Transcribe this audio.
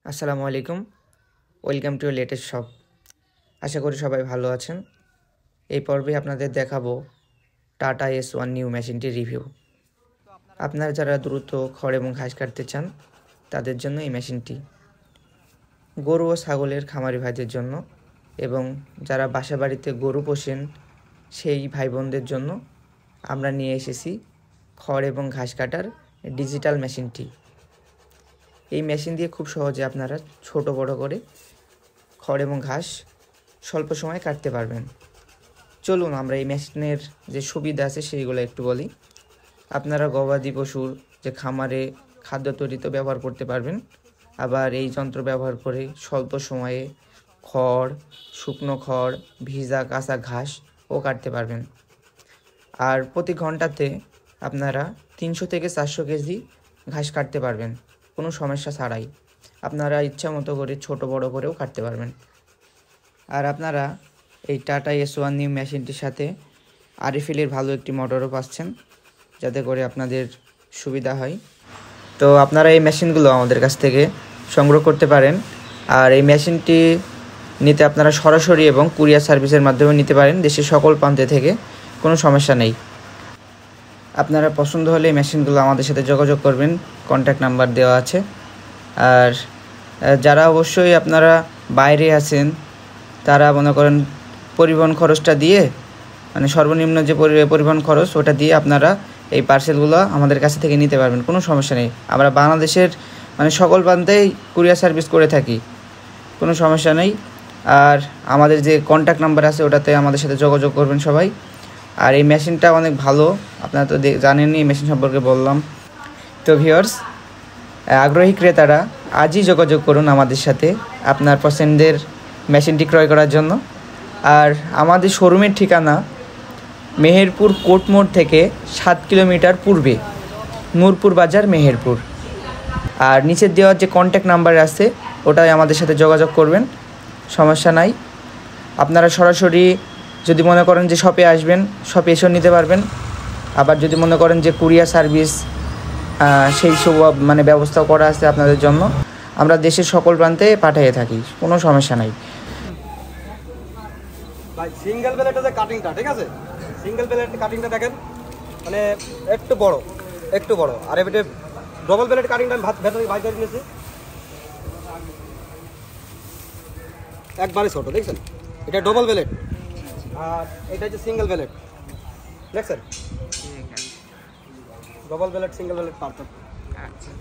আসসালামু আলাইকুম। Welcome to latest shop. আশা করি সবাই ভালো আছেন। এই পর্বে আপনাদের দেখাবো টাটা S1 নিউ মেশিনটির রিভিউ। আপনারা যারা দ্রুত খড় এবং ঘাস কাটতে চান তাদের জন্য এই মেশিনটি, গরু ও ছাগলের খামারি ভাইদের জন্য এবং যারা বাসা বাড়িতে গরু পোষেন সেই ভাই বোনদের জন্য আমরা নিয়ে এসেছি খড় এবং ঘাস কাটার ডিজিটাল মেশিনটি। এই মেশিন দিয়ে খুব সহজে আপনারা ছোট বড় করে খড় এবং ঘাস স্বল্প সময়ে কাটতে পারবেন। চলুন আমরা এই মেশিনের যে সুবিধা আছে সেইগুলো একটু বলি। আপনারা গবাদি পশুর যে খামারে খাদ্য তৈরিতে ব্যবহার করতে পারবেন, আবার এই যন্ত্র ব্যবহার করে স্বল্প সময়ে খড়, শুকনো খড়, ভিজা কাঁচা ঘাসও কাটতে পারবেন। আর প্রতি ঘন্টাতে আপনারা 300 থেকে 400 কেজি ঘাস কাটতে পারবেন কোনো সমস্যা ছাড়াই। আপনারা ইচ্ছা মতো করে ছোট বড় করেও কাটতে পারবেন। আর আপনারা এই টাটা S1 নিউ মেশিনটির সাথে আরএফএলের ভালো একটি মোটরও পাচ্ছেন, যাতে করে আপনাদের সুবিধা হয়। তো আপনারা এই মেশিনগুলো আমাদের কাছ থেকে সংগ্রহ করতে পারেন। আর এই মেশিনটি নিতে আপনারা সরাসরি এবং কুরিয়ার সার্ভিসের মাধ্যমে নিতে পারেন দেশের সকল প্রান্তে থেকে, কোনো সমস্যা নেই। আপনারা পছন্দ হলে এই মেশিনগুলো আমাদের সাথে যোগাযোগ করবেন, কন্ট্যাক্ট নাম্বার দেওয়া আছে। আর যারা অবশ্যই আপনারা বাইরে আছেন তারা মনে করেন পরিবহন খরচটা দিয়ে, মানে সর্বনিম্ন যে পরিবহন খরচ ওটা দিয়ে আপনারা এই পার্সেলগুলো আমাদের কাছ থেকে নিতে পারবেন, কোনো সমস্যা নেই। আমরা বাংলাদেশের মানে সকল প্রান্তেই কুরিয়ার সার্ভিস করে থাকি, কোনো সমস্যা নেই। আর আমাদের যে কন্ট্যাক্ট নাম্বার আছে ওটাতে আমাদের সাথে যোগাযোগ করবেন সবাই। আর এই মেশিনটা অনেক ভালো, আপনারা তো জানেনই এই মেশিন সম্পর্কে বললাম। তো ভিউয়ার্স, আগ্রহী ক্রেতারা আজই যোগাযোগ করুন আমাদের সাথে আপনার পছন্দের মেশিনটি ক্রয় করার জন্য। আর আমাদের শোরুমের ঠিকানা মেহেরপুর কোর্ট মোড় থেকে 7 কিলোমিটার পূর্বে, নূরপুর বাজার, মেহেরপুর। আর নিচের দেওয়ার যে কন্ট্যাক্ট নাম্বার আছে ওটাই আমাদের সাথে যোগাযোগ করবেন, সমস্যা নাই। আপনারা সরাসরি যদি মনে করেন যে শপে আসবেন, শপে এসেও নিতে পারবেন। আবার যদি মনে করেন যে কুরিয়ার সার্ভিস সেই সব মানে ব্যবস্থা করা আছে আপনাদের জন্য, আমরা দেশের সকল প্রান্তে পাঠিয়ে থাকি, কোনো সমস্যা নাই। ভাই সিঙ্গেল ব্লেডের যে কাটিংটা, ঠিক আছে, সিঙ্গেল ব্লেডের কাটিংটা দেখেন, মানে একটু বড়। আর এটা ডবল ব্লেড কাটিংটা আমি ভেতরে ভাই করে নিয়েছি, একবারে ছোট, দেখছেন? এটা ডবল ব্লেড আর এটা হচ্ছে সিঙ্গেল ব্লেড, দেখছেন? ডবল ব্লেড সিঙ্গেল ব্লেড পার্থক্য। আচ্ছা,